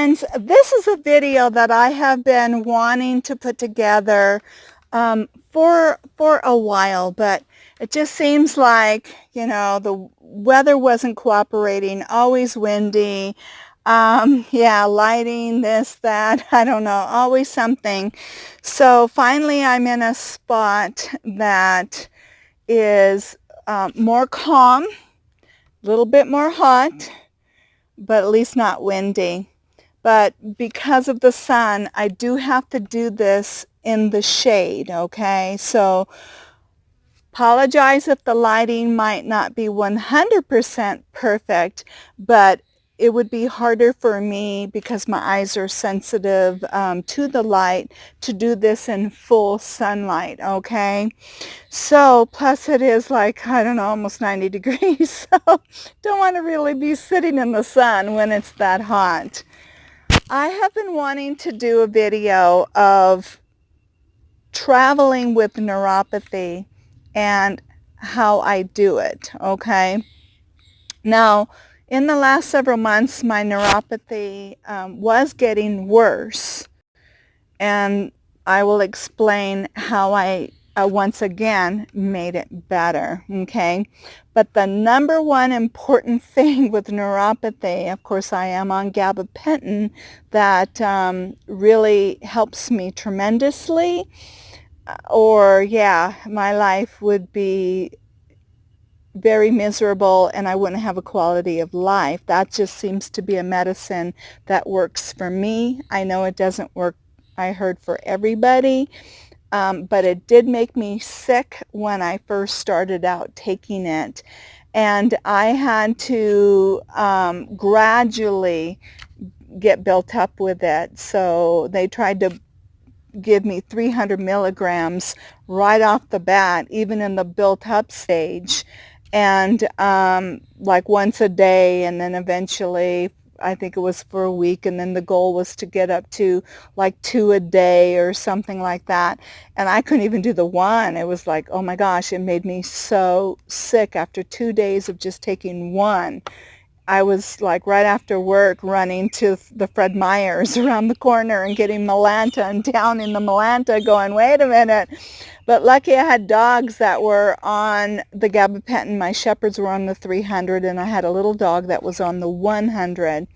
friends, this is a video that I have been wanting to put together for a while, but it just seems like, the weather wasn't cooperating, always windy, yeah, lighting, this, that, I don't know, always something. So finally I'm in a spot that is more calm, a little bit more hot, but at least not windy. But because of the sun, I do have to do this in the shade, okay? So apologize if the lighting might not be 100% perfect, but it would be harder for me because my eyes are sensitive to the light to do this in full sunlight, okay? So, plus it is like, I don't know, almost 90 degrees, so don't want to really be sitting in the sun when it's that hot. I have been wanting to do a video of traveling with neuropathy and how I do it, okay? Now, in the last several months, my neuropathy was getting worse, and I will explain how I once again made it better, okay? But the number one important thing with neuropathy, of course I am on gabapentin, that really helps me tremendously, or yeah, my life would be very miserable and I wouldn't have a quality of life. That just seems to be a medicine that works for me. I know it doesn't work, I heard, for everybody, but it did make me sick when I first started out taking it. And I had to gradually get built up with it. So they tried to give me 300 milligrams right off the bat, even in the built up stage, and like once a day, and then eventually I think it was for a week, and then the goal was to get up to like 2 a day or something like that, and I couldn't even do the one. It was like, oh my gosh, it made me so sick after 2 days of just taking one. I was like right after work running to the Fred Meyer's around the corner and getting Melanta, and down in the Melanta going, wait a minute. But lucky I had dogs that were on the gabapentin. My shepherds were on the 300, and I had a little dog that was on the 100,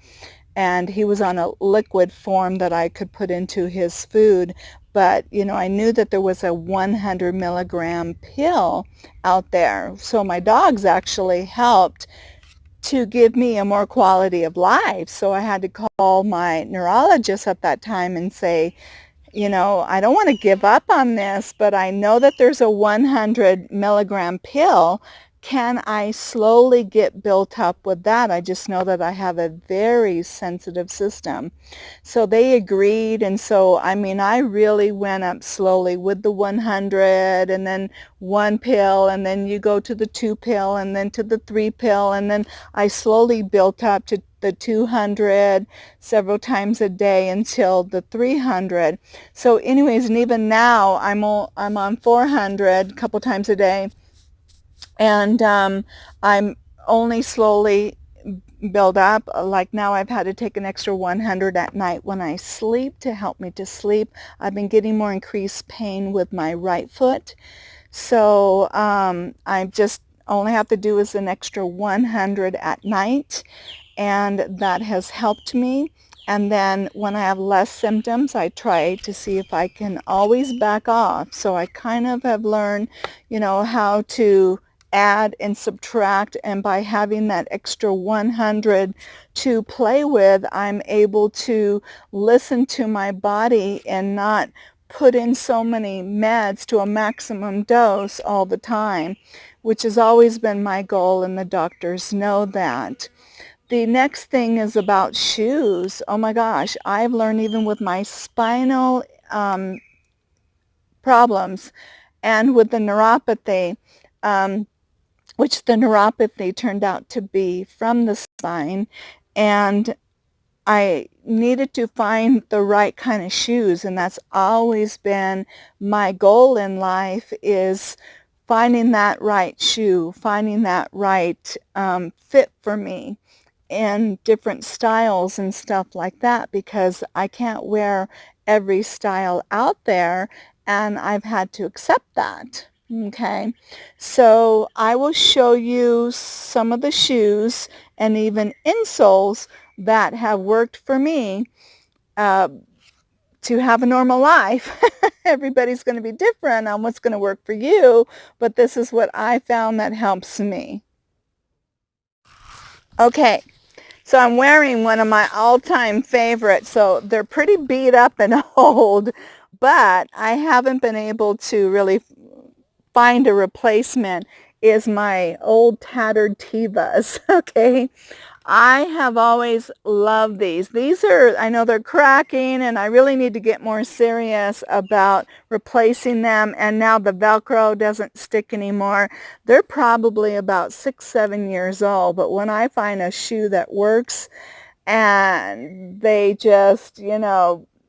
and he was on a liquid form that I could put into his food. But, I knew that there was a 100 milligram pill out there. So my dogs actually helped to give me a more quality of life. So I had to call my neurologist at that time and say, I don't want to give up on this, but I know that there's a 100 milligram pill. Can I slowly get built up with that? I just know that I have a very sensitive system. So they agreed, and so, I really went up slowly with the 100, and then one pill, and then you go to the 2 pill, and then to the 3 pill, and then I slowly built up to the 200 several times a day until the 300. So anyways, and even now I'm on 400 a couple times a day, and I'm only slowly build up. Like now I've had to take an extra 100 at night when I sleep to help me to sleep. I've been getting more increased pain with my right foot. So I just only have to do is an extra 100 at night, and that has helped me. And then when I have less symptoms, I try to see if I can always back off. So I kind of have learned, how to add and subtract, and by having that extra 100 to play with, I'm able to listen to my body and not put in so many meds to a maximum dose all the time, which has always been my goal, and the doctors know that. The next thing is about shoes. Oh my gosh, I've learned even with my spinal problems and with the neuropathy, which the neuropathy turned out to be from the spine, and I needed to find the right kind of shoes, and that's always been my goal in life, is finding that right shoe, finding that right fit for me. in different styles and stuff like that because I can't wear every style out there, and I've had to accept that. Okay, so I will show you some of the shoes and even insoles that have worked for me uh, to have a normal life. Everybody's going to be different on what's going to work for you, but this is what I found that helps me. Okay, so I'm wearing one of my all-time favorites. So they're pretty beat up and old, but I haven't been able to really find a replacement, is my old tattered Tevas. Okay, I have always loved these. These are, I know they're cracking, and I really need to get more serious about replacing them. And now the Velcro doesn't stick anymore. They're probably about 6, 7 years old. But when I find a shoe that works and they just,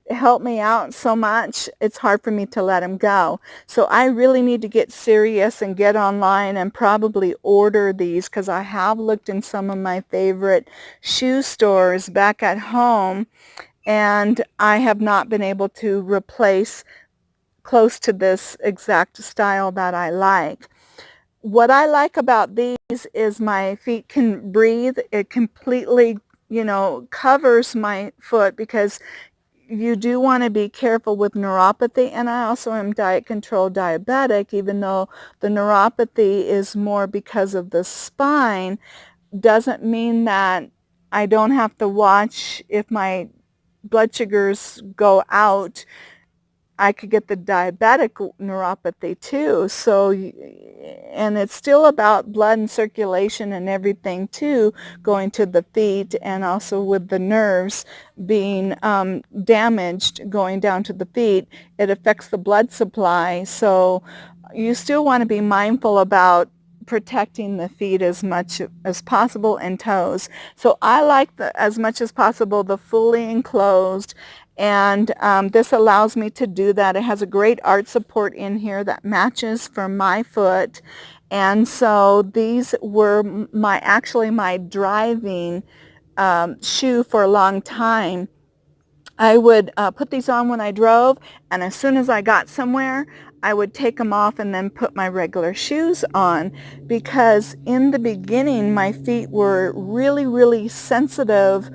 help me out so much, it's hard for me to let them go. So I really need to get serious and get online and probably order these, because I have looked in some of my favorite shoe stores back at home, and I have not been able to replace close to this exact style that I like. What I like about these is my feet can breathe. It completely, covers my foot, because you do want to be careful with neuropathy, and I also am diet controlled diabetic. Even though the neuropathy is more because of the spine, doesn't mean that I don't have to watch if my blood sugars go out. I could get the diabetic neuropathy too. So, and it's still about blood and circulation and everything too, going to the feet, and also with the nerves being damaged going down to the feet, it affects the blood supply. So you still want to be mindful about protecting the feet as much as possible, and toes. So I like as much as possible the fully enclosed, and this allows me to do that. It has a great arch support in here that matches for my foot. And so these were actually my driving shoe for a long time. I would put these on when I drove, and as soon as I got somewhere, I would take them off and then put my regular shoes on, because in the beginning my feet were really, really sensitive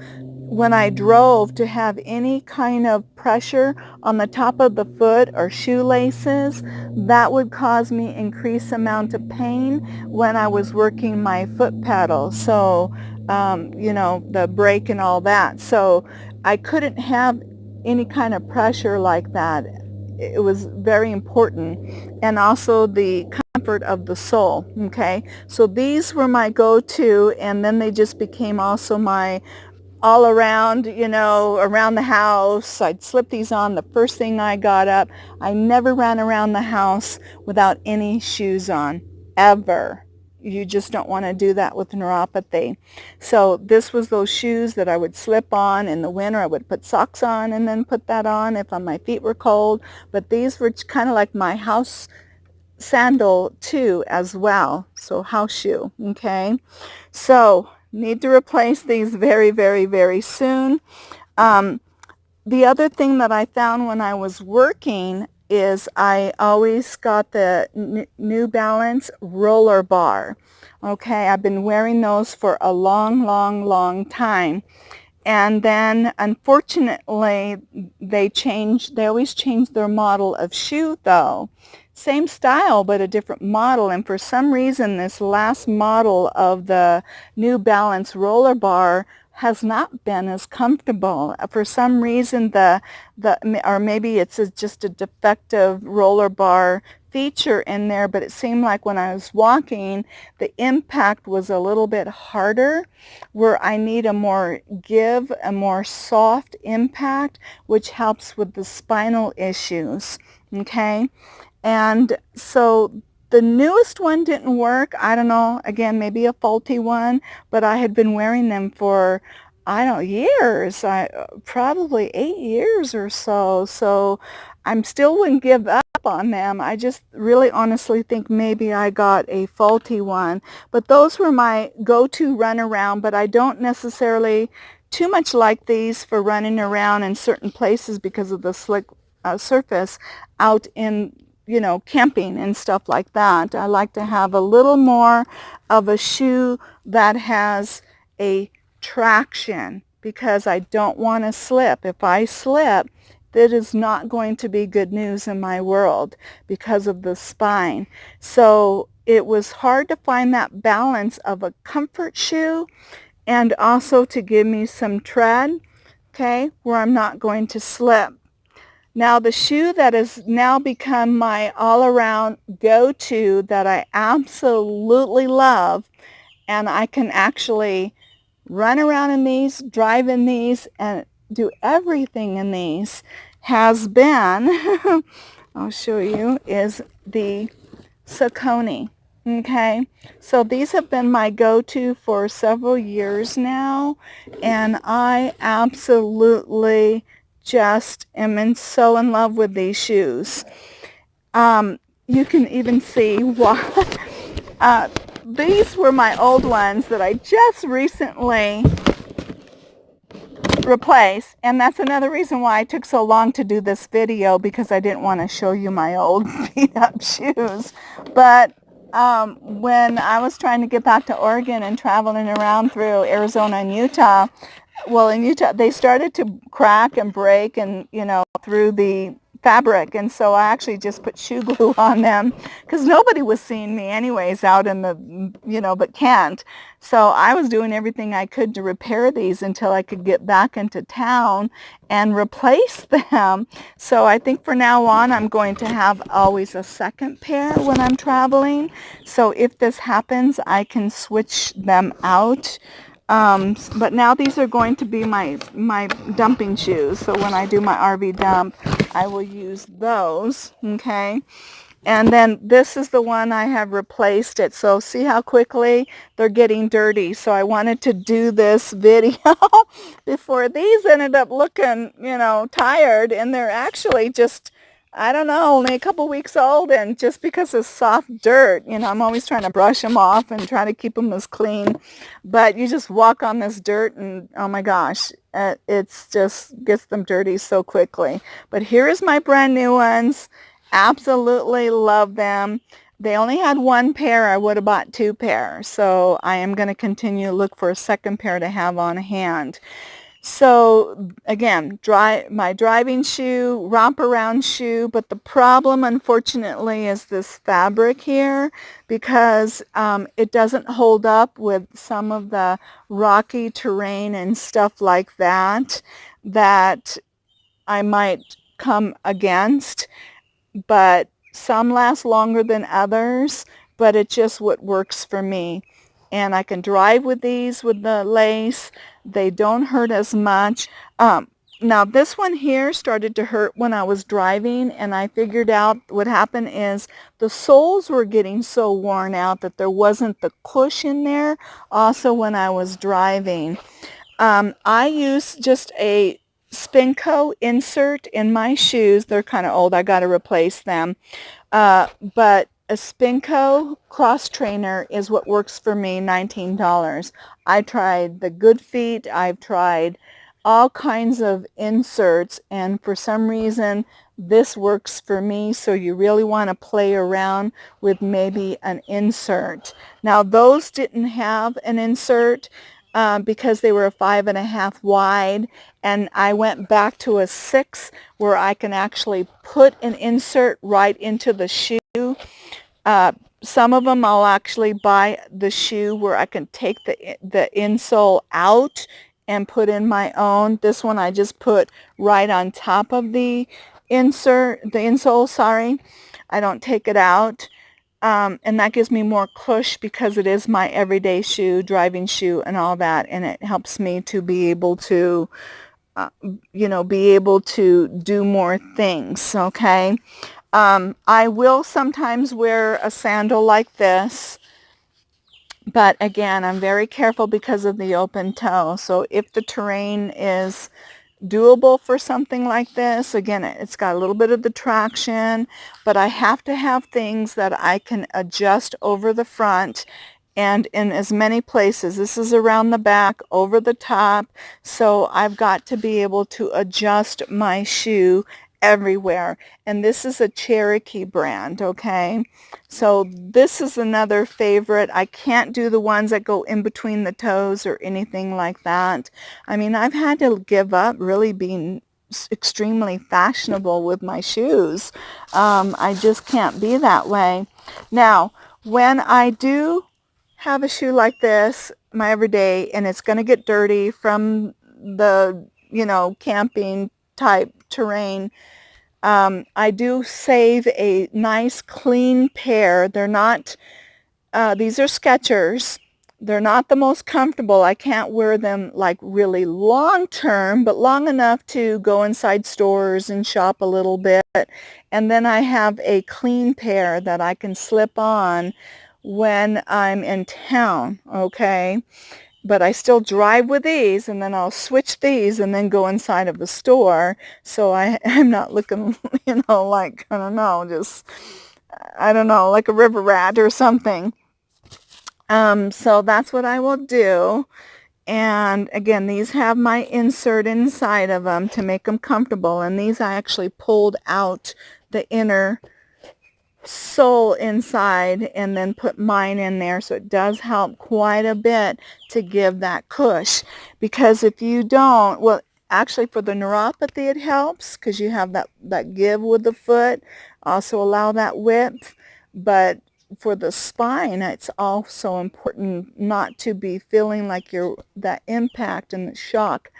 when I drove to have any kind of pressure on the top of the foot or shoelaces. That would cause me increased amount of pain when I was working my foot pedal. So, the brake and all that. So I couldn't have any kind of pressure like that. It was very important. And also the comfort of the sole. Okay, so these were my go-to, and then they just became also my all around, around the house. I'd slip these on the first thing I got up. I never ran around the house without any shoes on, ever. You just don't want to do that with neuropathy. So this was those shoes that I would slip on in the winter. I would put socks on and then put that on if my feet were cold. But these were kind of like my house sandal too as well. So house shoe, okay? So need to replace these very, very, very soon. The other thing that I found when I was working is I always got the New Balance roller bar. Okay, I've been wearing those for a long, long, long time. And then, unfortunately, they always change their model of shoe, though. Same style, but a different model. And for some reason, this last model of the New Balance roller bar has not been as comfortable. For some reason, or maybe it's just a defective roller bar feature in there, but it seemed like when I was walking, the impact was a little bit harder, where I need a more soft impact, which helps with the spinal issues. Okay, and so the newest one didn't work. I don't know, again, maybe a faulty one, but I had been wearing them for, I don't know, years, probably 8 years or so. So I'm still wouldn't give up slip on them. I just really honestly think maybe I got a faulty one. But those were my go-to run around, but I don't necessarily too much like these for running around in certain places because of the slick surface out in, you know, camping and stuff like that. I like to have a little more of a shoe that has a traction because I don't want to slip. If I slip, that is not going to be good news in my world because of the spine. So it was hard to find that balance of a comfort shoe and also to give me some tread, okay, where I'm not going to slip. Now the shoe that has now become my all-around go-to that I absolutely love, and I can actually run around in these, drive in these, and do everything in these, has been, I'll show you, is the Saucony. Okay, so these have been my go-to for several years now, and I absolutely just am so in love with these shoes. You can even see why. These were my old ones that I just recently replaced, and that's another reason why it took so long to do this video, because I didn't want to show you my old beat up shoes. But when I was trying to get back to Oregon and traveling around through Arizona and Utah, well, in Utah, they started to crack and break and, you know, through the fabric. And so I actually just put shoe glue on them because nobody was seeing me anyways out in the, you know, but can't. So I was doing everything I could to repair these until I could get back into town and replace them. So I think for now on, I'm going to have always a second pair when I'm traveling. So if this happens, I can switch them out. But now these are going to be my dumping shoes. So when I do my RV dump, I will use those, okay? And then this is the one I have replaced it. So see how quickly they're getting dirty. So I wanted to do this video before these ended up looking, you know, tired. And they're actually just, I don't know, only a couple weeks old. And just because of soft dirt, you know, I'm always trying to brush them off and try to keep them as clean. But you just walk on this dirt and, oh my gosh, it's just gets them dirty so quickly. But here is my brand new ones. Absolutely love them. They only had one pair. I would have bought two pairs. So I am going to continue to look for a second pair to have on hand. So again, my driving shoe, romp around shoe, but the problem unfortunately is this fabric here, because it doesn't hold up with some of the rocky terrain and stuff like that I might come against. But some last longer than others, but it's just what works for me. And I can drive with these with the lace. They don't hurt as much. Now this one here started to hurt when I was driving, and I figured out what happened is the soles were getting so worn out that there wasn't the cush in there also when I was driving. I use just a Spinco insert in my shoes. They're kind of old. I got to replace them. But a Spinco cross trainer is what works for me, $19. I tried the Good Feet. I've tried all kinds of inserts, and for some reason this works for me. So you really want to play around with maybe an insert. Now those didn't have an insert because they were a 5.5 wide, and I went back to a 6 where I can actually put an insert right into the shoe. Some of them I'll actually buy the shoe where I can take the insole out and put in my own. This one I just put right on top of the insole, sorry. I don't take it out. And that gives me more cush because it is my everyday shoe, driving shoe and all that. And it helps me to be able to, be able to do more things, okay? I will sometimes wear a sandal like this, but again, I'm very careful because of the open toe. So if the terrain is doable for something like this. Again, it's got a little bit of the traction, but I have to have things that I can adjust over the front and in as many places. This is around the back, over the top, so I've got to be able to adjust my shoe everywhere. And this is a Cherokee brand, okay? So this is another favorite. I can't do the ones that go in between the toes or anything like that. I mean, I've had to give up really being extremely fashionable with my shoes. I just can't be that way. Now, when I do have a shoe like this, my everyday, and it's going to get dirty from the, camping type terrain, I do save a nice clean pair. They're not, these are Skechers. They're not the most comfortable. I can't wear them like really long term, but long enough to go inside stores and shop a little bit. And then I have a clean pair that I can slip on when I'm in town, okay? But I still drive with these, and then I'll switch these and then go inside of the store, so I'm not looking, like, I don't know, just, I don't know, like a river rat or something. So that's what I will do. And again, these have my insert inside of them to make them comfortable, and these I actually pulled out the inner sole inside and then put mine in there, so it does help quite a bit to give that cush. Because if you don't, well, actually for the neuropathy it helps because you have that give with the foot, also allow that width. But for the spine, it's also important not to be feeling like that impact and the shock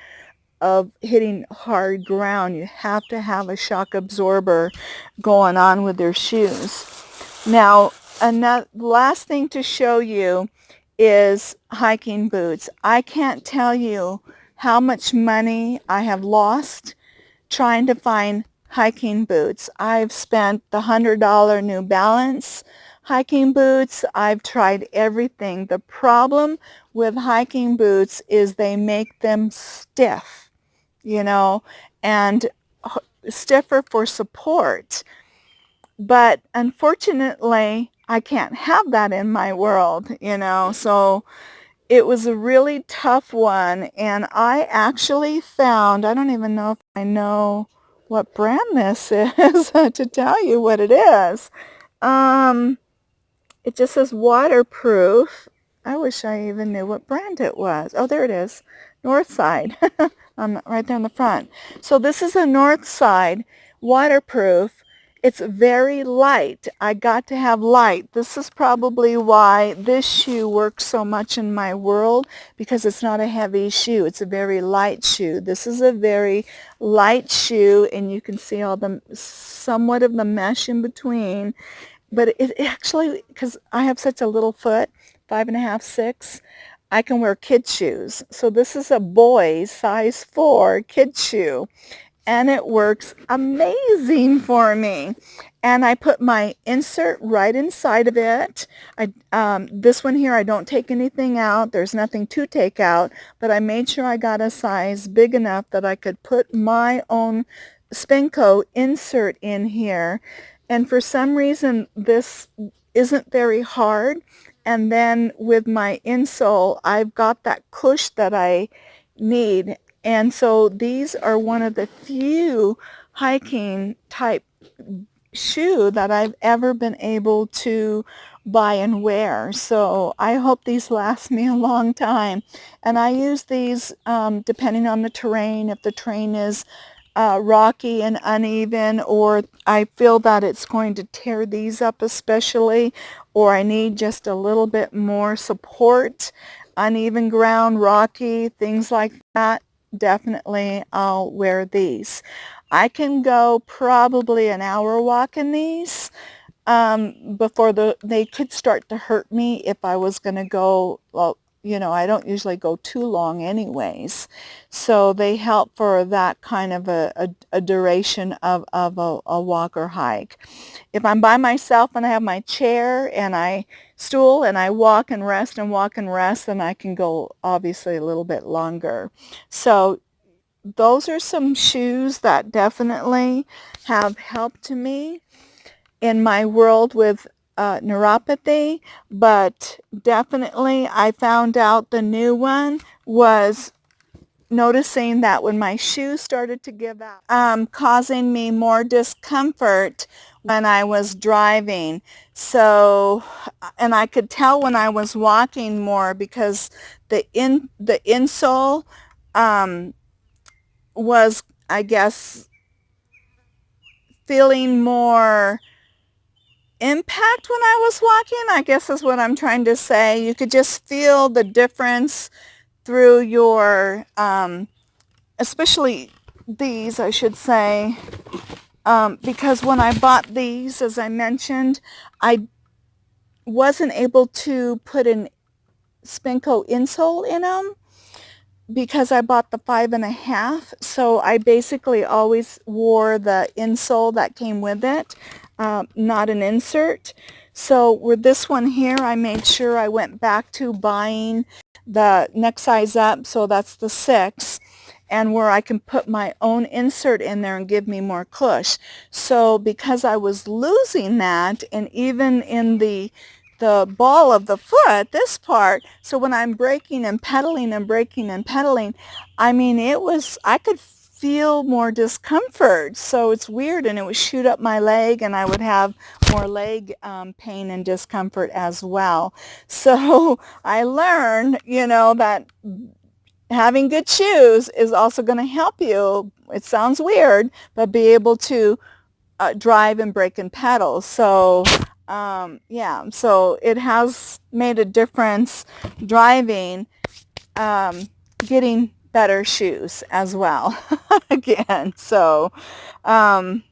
of hitting hard ground. You have to have a shock absorber going on with their shoes. Now, another last thing to show you is hiking boots. I can't tell you how much money I have lost trying to find hiking boots. I've spent the $100 New Balance hiking boots. I've tried everything. The problem with hiking boots is they make them stiff, and stiffer for support. But unfortunately, I can't have that in my world, so it was a really tough one. And I actually found, I don't even know if I know what brand this is to tell you what it is. It just says waterproof. I wish I even knew what brand it was. Oh, there it is. Northside. Right there in the front. So this is a Northside waterproof. It's very light. I got to have light. This is probably why this shoe works so much in my world, because it's not a heavy shoe. It's a very light shoe. This is a very light shoe, and you can see all the somewhat of the mesh in between. But it actually, because I have such a little foot, 5.5, 6, I can wear kid shoes. So this is a boy's size 4 kid shoe, and it works amazing for me. And I put my insert right inside of it. This one here, I don't take anything out. There's nothing to take out, but I made sure I got a size big enough that I could put my own Spinco insert in here. And for some reason, this isn't very hard. And then with my insole, I've got that cush that I need. And so these are one of the few hiking type shoe that I've ever been able to buy and wear. So I hope these last me a long time. And I use these depending on the terrain. If the terrain is rocky and uneven, or I feel that it's going to tear these up especially, or I need just a little bit more support, uneven ground, rocky, things like that, definitely I'll wear these. I can go probably an hour walk in these before they could start to hurt me if I was going to go, well, I don't usually go too long anyways. So they help for that kind of a duration of a walk or hike. If I'm by myself and I have my chair and I stool and I walk and rest and walk and rest, then I can go obviously a little bit longer. So those are some shoes that definitely have helped me in my world with neuropathy, but definitely I found out the new one was noticing that when my shoes started to give out, causing me more discomfort when I was driving. So, and I could tell when I was walking more because the insole um, was, I guess, feeling more impact when I was walking, I guess is what I'm trying to say. You could just feel the difference through your, especially these, I should say, because when I bought these, as I mentioned, I wasn't able to put an Spinco insole in them because I bought the 5.5, so I basically always wore the insole that came with it, not an insert. So with this one here, I made sure I went back to buying the next size up, so that's the 6, and where I can put my own insert in there and give me more cush. So because I was losing that, and even in the ball of the foot, this part, so when I'm braking and pedaling and braking and pedaling, I mean, I could feel more discomfort. So it's weird, and it would shoot up my leg, and I would have more leg pain and discomfort as well. So I learned, that having good shoes is also going to help you. It sounds weird, but be able to drive and brake and pedal. So yeah, so it has made a difference driving, getting better shoes as well. Again, so um,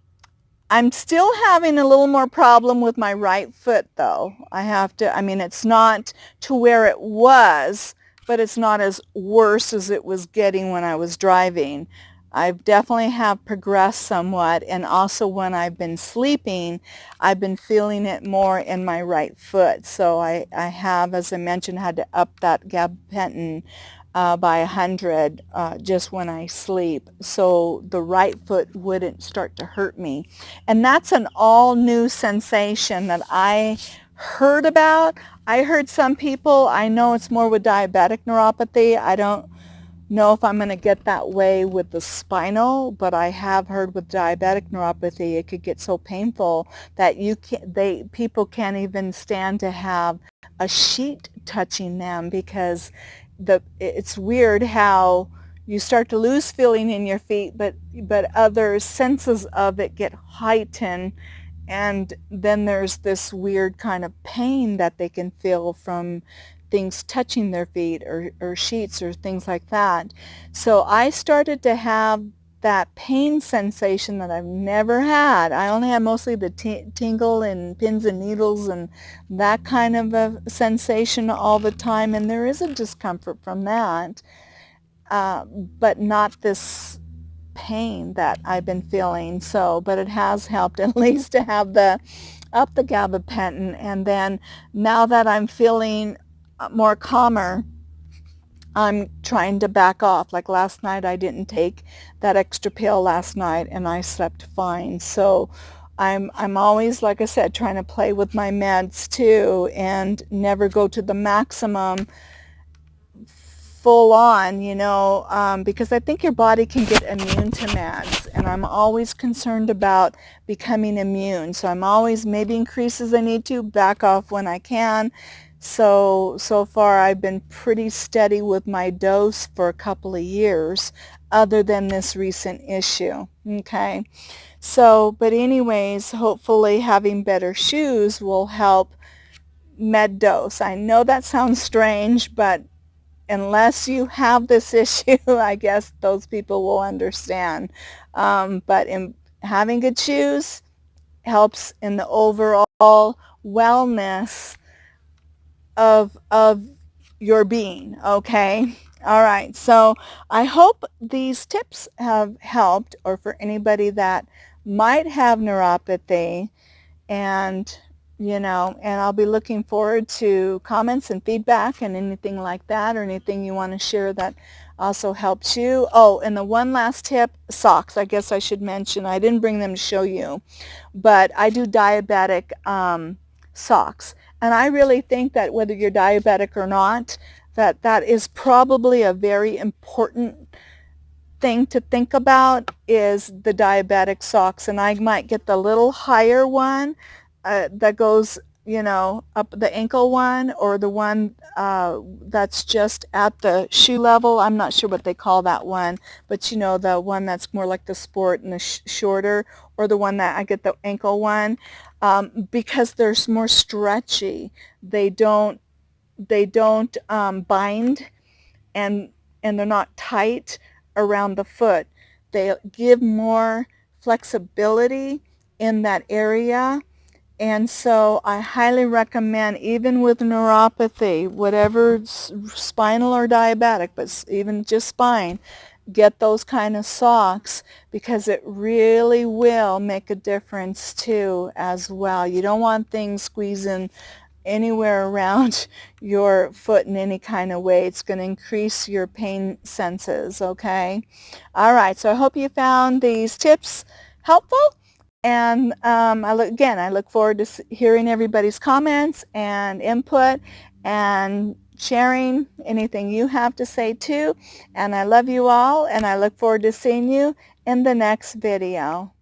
I'm still having a little more problem with my right foot, though. I mean, it's not to where it was, but it's not as worse as it was getting when I was driving. I definitely have progressed somewhat, and also when I've been sleeping, I've been feeling it more in my right foot. So I have, as I mentioned, had to up that gabapentin by 100 just when I sleep, so the right foot wouldn't start to hurt me. And that's an all new sensation that I heard about. I heard some people, I know it's more with diabetic neuropathy. I don't know if I'm going to get that way with the spinal, but I have heard with diabetic neuropathy it could get so painful that people can't even stand to have a sheet touching them, because it's weird how you start to lose feeling in your feet, but other senses of it get heightened, and then there's this weird kind of pain that they can feel from things touching their feet, or sheets or things like that. So I started to have that pain sensation that I've never had. I only had mostly the tingle and pins and needles and that kind of a sensation all the time, and there is a discomfort from that, but not this pain that I've been feeling. So, but it has helped at least to have the gabapentin. And then now that I'm feeling more calmer, I'm trying to back off. Like last night, I didn't take that extra pill last night, and I slept fine. So I'm always, like I said, trying to play with my meds too, and never go to the maximum full on, because I think your body can get immune to meds, and I'm always concerned about becoming immune. So I'm always maybe increase as I need to, back off when I can. So far I've been pretty steady with my dose for a couple of years, other than this recent issue. Okay. So, but anyways, hopefully having better shoes will help med dose. I know that sounds strange, but unless you have this issue, I guess those people will understand. But having good shoes helps in the overall wellness of your being. Okay. All right. So I hope these tips have helped, or for anybody that might have neuropathy, and and I'll be looking forward to comments and feedback and anything like that, or anything you want to share that also helps you. Oh, and the one last tip, socks. I guess I should mention, I didn't bring them to show you, but I do diabetic socks. And I really think that whether you're diabetic or not, that is probably a very important thing to think about is the diabetic socks. And I might get the little higher one that goes, you know, up the ankle one, or the one that's just at the shoe level. I'm not sure what they call that one, but you know, the one that's more like the sport and the shorter, or the one that I get the ankle one, because they're more stretchy. They don't bind, and they're not tight around the foot. They give more flexibility in that area. And so I highly recommend, even with neuropathy, whatever, spinal or diabetic, but even just spine, get those kind of socks, because it really will make a difference too as well. You don't want things squeezing anywhere around your foot in any kind of way. It's going to increase your pain senses, okay? All right, so I hope you found these tips helpful. And I look forward to hearing everybody's comments and input and sharing anything you have to say too. And I love you all, and I look forward to seeing you in the next video.